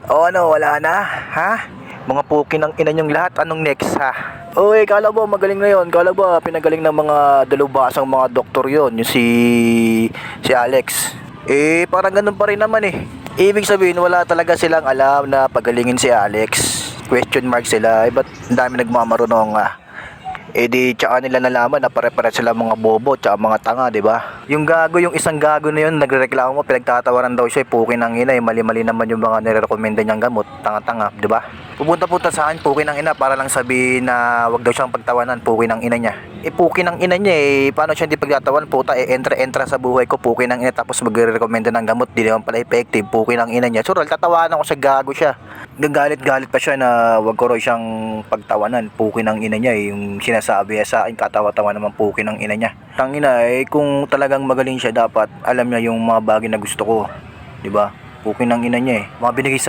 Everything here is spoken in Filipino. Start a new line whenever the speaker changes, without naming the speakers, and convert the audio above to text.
O ano, wala na? Ha? Mga puki ng ina nyong lahat, anong next ha? Uy, kala ba magaling na yun? Kala ba pinagaling ng mga dalubhasang mga doktor yon, yung si Alex? Eh, parang ganun pa rin naman eh. Ibig sabihin, wala talaga silang alam na pagalingin si Alex. Question mark sila, eh ba't ang dami nagmamarunong ah? Eh di tsaka nila nalaman na pare-pare sila mga bobo tsaka mga tanga, di ba? Yung gago, yung isang gago na yun, nagrereklamo mo, pinagtatawaran daw siya, pukin ng ina, mali-mali naman yung mga nirerekomenda niyang gamot, tanga-tanga, di ba? Pupunta-punta sa akin, pukin ng ina, para lang sabihin na wag daw siyang pagtawanan, pukin ng ina niya. Eh pukin ng ina niya eh, paano siya hindi pagtatawan, puta, eh entra-entra sa buhay ko, pukin ng ina, tapos magre-recommenda ng gamot, di naman pala effective, pukin ng ina niya. Sural, tatawanan ko sa gago siya. Gagalit-galit pa siya na wag ko raw siyang pagtawanan, pukin ng ina niya eh, yung sinasabi niya sa akin, katawa-tawa naman pukin ng ina niya. Tangina eh, kung talagang magaling siya, dapat alam niya yung mga bagay na gusto ko, di ba? Pukin ng ina niya eh, mga binigay sa